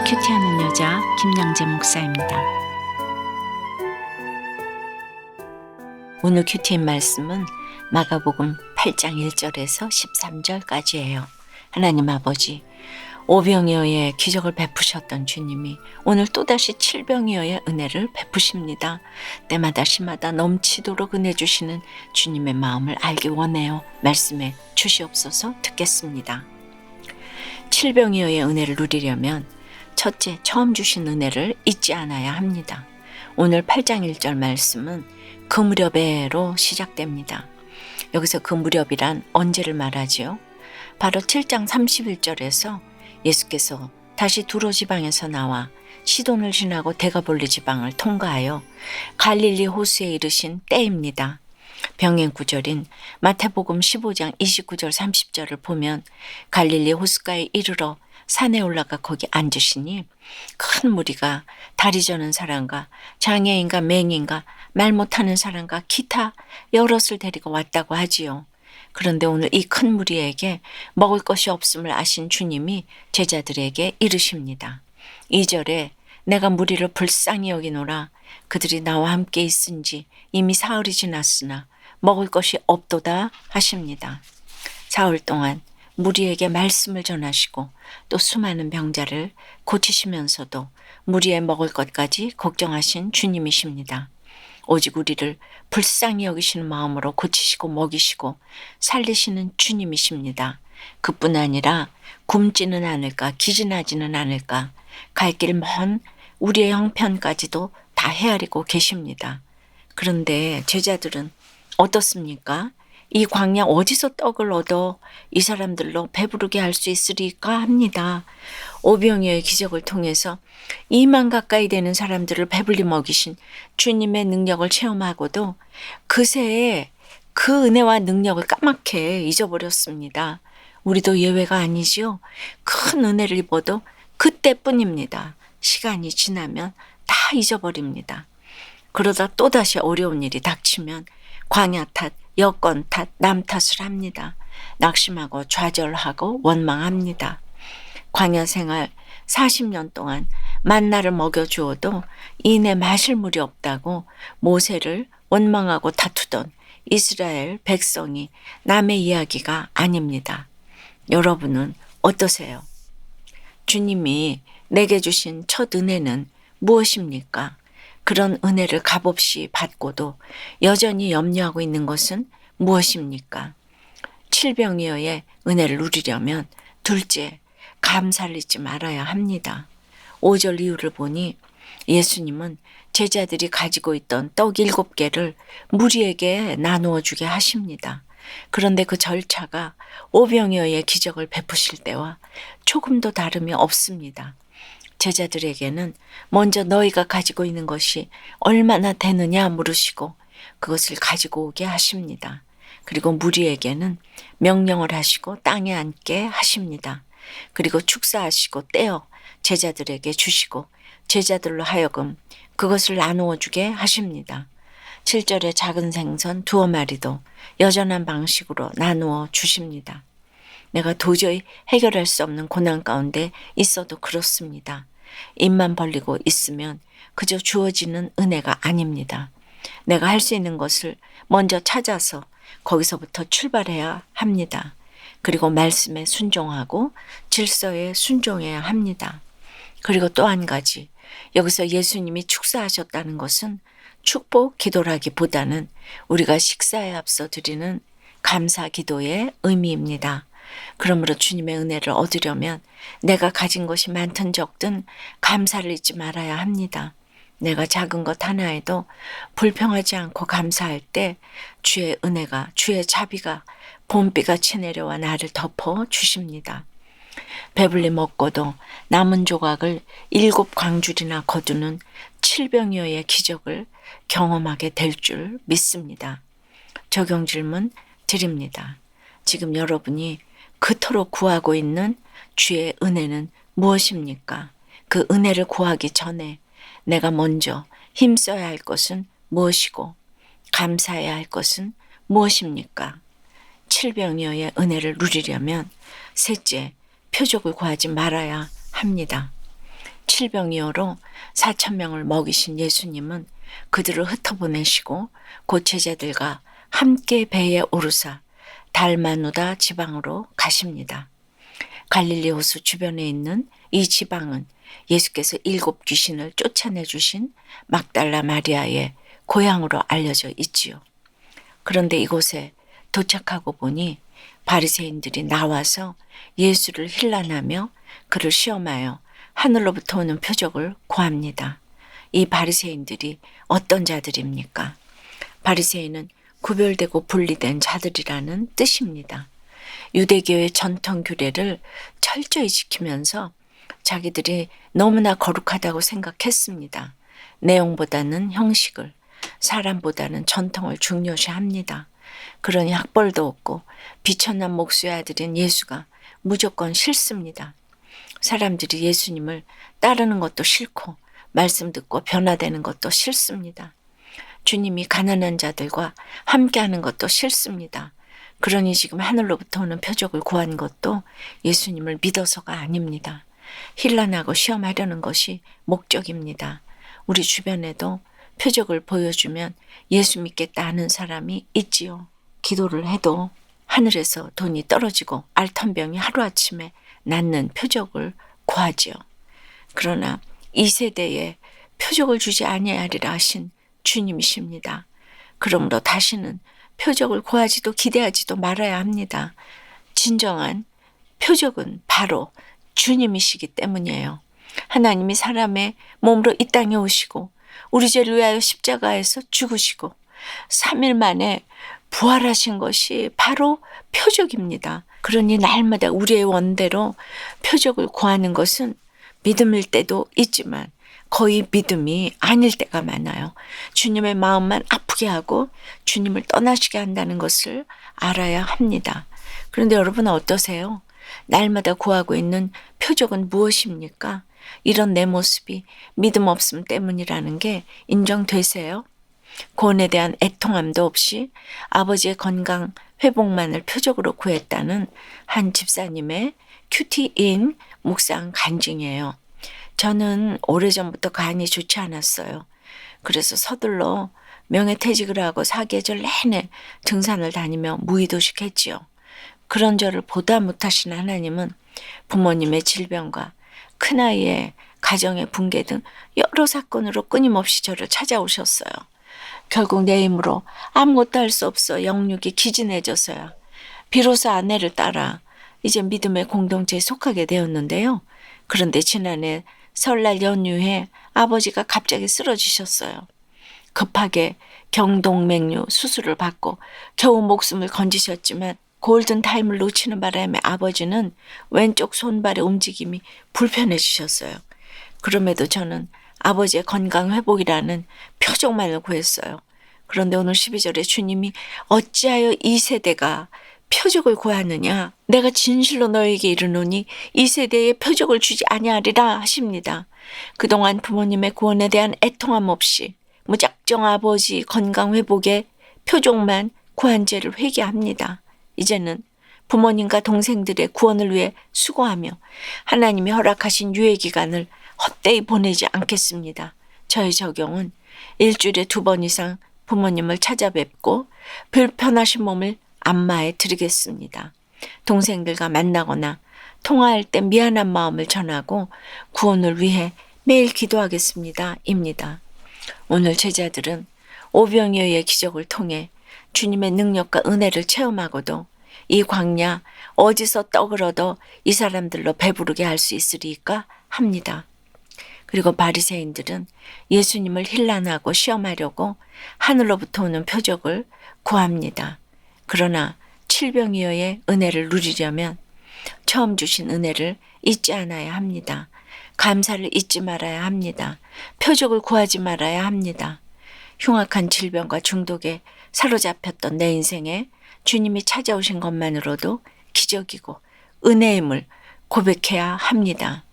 큐티하는 여자 김양재 목사입니다. 오늘 큐티인 말씀은 마가복음 8장 1절에서 13절까지예요. 하나님 아버지, 오병이어의 기적을 베푸셨던 주님이 오늘 또다시 칠병이어의 은혜를 베푸십니다. 때마다 시마다 넘치도록 은혜 주시는 주님의 마음을 알기 원해요. 말씀에 주시옵소서. 듣겠습니다. 칠병이어의 은혜를 누리려면 첫째, 처음 주신 은혜를 잊지 않아야 합니다. 오늘 8장 1절 말씀은 그 무렵에로 시작됩니다. 여기서 그 무렵이란 언제를 말하지요? 바로 7장 31절에서 예수께서 다시 두로 지방에서 나와 시돈을 지나고 데가볼리 지방을 통과하여 갈릴리 호수에 이르신 때입니다. 병행 구절인 마태복음 15장 29절 30절을 보면 갈릴리 호숫가에 이르러 산에 올라가 거기 앉으시니 큰 무리가 다리 저는 사람과 장애인과 맹인과 말 못하는 사람과 기타 여럿을 데리고 왔다고 하지요. 그런데 오늘 이 큰 무리에게 먹을 것이 없음을 아신 주님이 제자들에게 이르십니다. 2절에 내가 무리를 불쌍히 여기노라. 그들이 나와 함께 있은지 이미 사흘이 지났으나 먹을 것이 없도다 하십니다. 사흘 동안 무리에게 말씀을 전하시고 또 수많은 병자를 고치시면서도 무리의 먹을 것까지 걱정하신 주님이십니다. 오직 우리를 불쌍히 여기시는 마음으로 고치시고 먹이시고 살리시는 주님이십니다. 그뿐 아니라 굶지는 않을까, 기진하지는 않을까, 갈 길 먼 우리의 형편까지도 다 헤아리고 계십니다. 그런데 제자들은 어떻습니까? 이 광야 어디서 떡을 얻어 이 사람들로 배부르게 할 수 있으리까 합니다. 오병이어의 기적을 통해서 2만 가까이 되는 사람들을 배불리 먹이신 주님의 능력을 체험하고도 그새 그 은혜와 능력을 까맣게 잊어버렸습니다. 우리도 예외가 아니지요. 큰 은혜를 입어도 그때뿐입니다. 시간이 지나면 다 잊어버립니다. 그러다 또다시 어려운 일이 닥치면 광야 탓, 여건 탓, 남 탓을 합니다. 낙심하고 좌절하고 원망합니다. 광야 생활 40년 동안 만나를 먹여주어도 이내 마실 물이 없다고 모세를 원망하고 다투던 이스라엘 백성이 남의 이야기가 아닙니다. 여러분은 어떠세요? 주님이 내게 주신 첫 은혜는 무엇입니까? 그런 은혜를 값없이 받고도 여전히 염려하고 있는 것은 무엇입니까? 칠병이어의 은혜를 누리려면 둘째, 감사를 잊지 말아야 합니다. 5절 이유를 보니 예수님은 제자들이 가지고 있던 떡 7개를 무리에게 나누어 주게 하십니다. 그런데 그 절차가 오병이어의 기적을 베푸실 때와 조금도 다름이 없습니다. 제자들에게는 먼저 너희가 가지고 있는 것이 얼마나 되느냐 물으시고 그것을 가지고 오게 하십니다. 그리고 무리에게는 명령을 하시고 땅에 앉게 하십니다. 그리고 축사하시고 떼어 제자들에게 주시고 제자들로 하여금 그것을 나누어 주게 하십니다. 7절에 작은 생선 2마리도 여전한 방식으로 나누어 주십니다. 내가 도저히 해결할 수 없는 고난 가운데 있어도 그렇습니다. 입만 벌리고 있으면 그저 주어지는 은혜가 아닙니다. 내가 할 수 있는 것을 먼저 찾아서 거기서부터 출발해야 합니다. 그리고 말씀에 순종하고 질서에 순종해야 합니다. 그리고 또 한 가지, 여기서 예수님이 축사하셨다는 것은 축복 기도라기보다는 우리가 식사에 앞서 드리는 감사 기도의 의미입니다. 그러므로 주님의 은혜를 얻으려면 내가 가진 것이 많든 적든 감사를 잊지 말아야 합니다. 내가 작은 것 하나에도 불평하지 않고 감사할 때 주의 은혜가, 주의 자비가 봄비같이 내려와 나를 덮어 주십니다. 배불리 먹고도 남은 조각을 7 광줄이나 거두는 칠병이어의 기적을 경험하게 될 줄 믿습니다. 적용 질문 드립니다. 지금 여러분이 그토록 구하고 있는 주의 은혜는 무엇입니까? 그 은혜를 구하기 전에 내가 먼저 힘써야 할 것은 무엇이고 감사해야 할 것은 무엇입니까? 칠병이어의 은혜를 누리려면 셋째, 표적을 구하지 말아야 합니다. 칠병이어로 4,000명을 먹이신 예수님은 그들을 흩어보내시고 곧 제자들과 함께 배에 오르사 달마누다 지방으로 가십니다. 갈릴리 호수 주변에 있는 이 지방은 예수께서 7 귀신을 쫓아내 주신 막달라 마리아의 고향으로 알려져 있지요. 그런데 이곳에 도착하고 보니 바리새인들이 나와서 예수를 힐난하며 그를 시험하여 하늘로부터 오는 표적을 구합니다. 이 바리새인들이 어떤 자들입니까? 바리새인은 구별되고 분리된 자들이라는 뜻입니다. 유대교의 전통 규례를 철저히 지키면서 자기들이 너무나 거룩하다고 생각했습니다. 내용보다는 형식을, 사람보다는 전통을 중요시합니다. 그러니 학벌도 없고 비천한 목수의 아들인 예수가 무조건 싫습니다. 사람들이 예수님을 따르는 것도 싫고 말씀 듣고 변화되는 것도 싫습니다. 주님이 가난한 자들과 함께하는 것도 싫습니다. 그러니 지금 하늘로부터 오는 표적을 구한 것도 예수님을 믿어서가 아닙니다. 힐난하고 시험하려는 것이 목적입니다. 우리 주변에도 표적을 보여주면 예수 믿겠다 하는 사람이 있지요. 기도를 해도 하늘에서 돈이 떨어지고 알턴병이 하루아침에 낫는 표적을 구하지요. 그러나 이 세대에 표적을 주지 아니하리라 하신 주님이십니다. 그러므로 다시는 표적을 구하지도 기대하지도 말아야 합니다. 진정한 표적은 바로 주님이시기 때문이에요. 하나님이 사람의 몸으로 이 땅에 오시고 우리 죄를 위하여 십자가에서 죽으시고 3일 만에 부활하신 것이 바로 표적입니다. 그러니 날마다 우리의 원대로 표적을 구하는 것은 믿음일 때도 있지만 거의 믿음이 아닐 때가 많아요. 주님의 마음만 아프게 하고 주님을 떠나시게 한다는 것을 알아야 합니다. 그런데 여러분 어떠세요? 날마다 구하고 있는 표적은 무엇입니까? 이런 내 모습이 믿음 없음 때문이라는 게 인정되세요? 구원에 대한 애통함도 없이 아버지의 건강 회복만을 표적으로 구했다는 한 집사님의 큐티인 묵상 간증이에요. 저는 오래전부터 간이 좋지 않았어요. 그래서 서둘러 명예퇴직을 하고 사계절 내내 등산을 다니며 무의도식했지요. 그런 저를 보다 못하신 하나님은 부모님의 질병과 큰아이의 가정의 붕괴 등 여러 사건으로 끊임없이 저를 찾아오셨어요. 결국 내 힘으로 아무것도 할 수 없어 영육이 기진해져서야 비로소 아내를 따라 이제 믿음의 공동체에 속하게 되었는데요. 그런데 지난해 설날 연휴에 아버지가 갑자기 쓰러지셨어요. 급하게 경동맥류 수술을 받고 겨우 목숨을 건지셨지만 골든타임을 놓치는 바람에 아버지는 왼쪽 손발의 움직임이 불편해지셨어요. 그럼에도 저는 아버지의 건강 회복이라는 표적만을 구했어요. 그런데 오늘 12절에 주님이 어찌하여 이 세대가 표적을 구하느냐? 내가 진실로 너에게 이르노니 이 세대에 표적을 주지 아니하리라 하십니다. 그동안 부모님의 구원에 대한 애통함 없이 무작정 아버지 건강 회복에 표적만 구한 죄를 회개합니다. 이제는 부모님과 동생들의 구원을 위해 수고하며 하나님이 허락하신 유예 기간을 헛되이 보내지 않겠습니다. 저의 적용은 일주일에 2번 이상 부모님을 찾아뵙고 불편하신 몸을 안마해 드리겠습니다. 동생들과 만나거나 통화할 때 미안한 마음을 전하고 구원을 위해 매일 기도하겠습니다. 입니다. 오늘 제자들은 오병이어의 기적을 통해 주님의 능력과 은혜를 체험하고도 이 광야 어디서 떡을 얻어 이 사람들로 배부르게 할 수 있으리까 합니다. 그리고 바리새인들은 예수님을 힐난하고 시험하려고 하늘로부터 오는 표적을 구합니다. 그러나 칠병이어의 은혜를 누리려면 처음 주신 은혜를 잊지 않아야 합니다. 감사를 잊지 말아야 합니다. 표적을 구하지 말아야 합니다. 흉악한 질병과 중독에 사로잡혔던 내 인생에 주님이 찾아오신 것만으로도 기적이고 은혜임을 고백해야 합니다.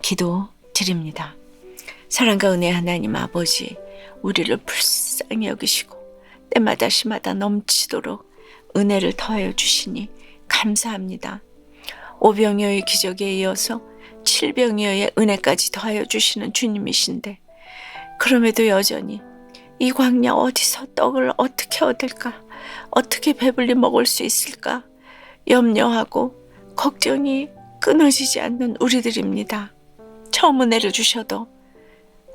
기도 드립니다. 사랑과 은혜 하나님 아버지, 우리를 불쌍히 여기시고 때마다 시마다 넘치도록 은혜를 더하여 주시니 감사합니다. 오병이어의 기적에 이어서 칠병이어의 은혜까지 더하여 주시는 주님이신데 그럼에도 여전히 이 광야 어디서 떡을 어떻게 얻을까? 어떻게 배불리 먹을 수 있을까? 염려하고 걱정이 끊어지지 않는 우리들입니다. 처음 은혜를 주셔도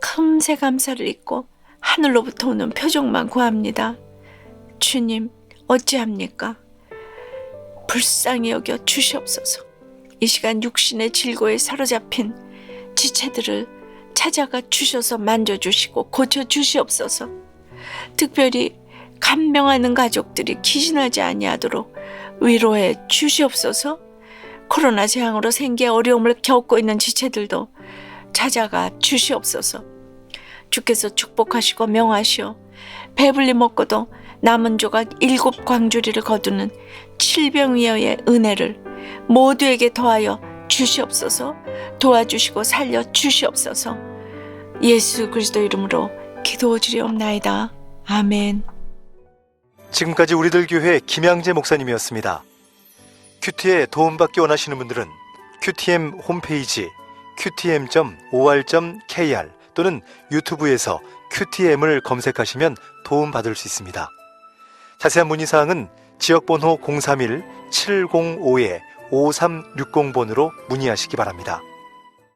금세 감사를 잊고 하늘로부터 오는 표적만 구합니다. 주님 어찌합니까? 불쌍히 여겨 주시옵소서. 이 시간 육신의 질고에 사로잡힌 지체들을 찾아가 주셔서 만져주시고 고쳐주시옵소서. 특별히 간병하는 가족들이 기진하지 아니하도록 위로해 주시옵소서. 코로나 재앙으로 생계 어려움을 겪고 있는 지체들도 찾아가 주시옵소서. 주께서 축복하시고 명하시어 배불리 먹고도 남은 조각 7 광주리를 거두는 칠병위어의 은혜를 모두에게 더하여 주시옵소서. 도와주시고 살려 주시옵소서. 예수 그리스도 이름으로 기도드리옵나이다. 아멘. 지금까지 우리들 교회 김양재 목사님이었습니다. 큐티에 도움받기 원하시는 분들은 QTM 홈페이지 qtm.or.kr 또는 유튜브에서 QTM을 검색하시면 도움받을 수 있습니다. 자세한 문의사항은 지역번호 031-705-5360번으로 문의하시기 바랍니다.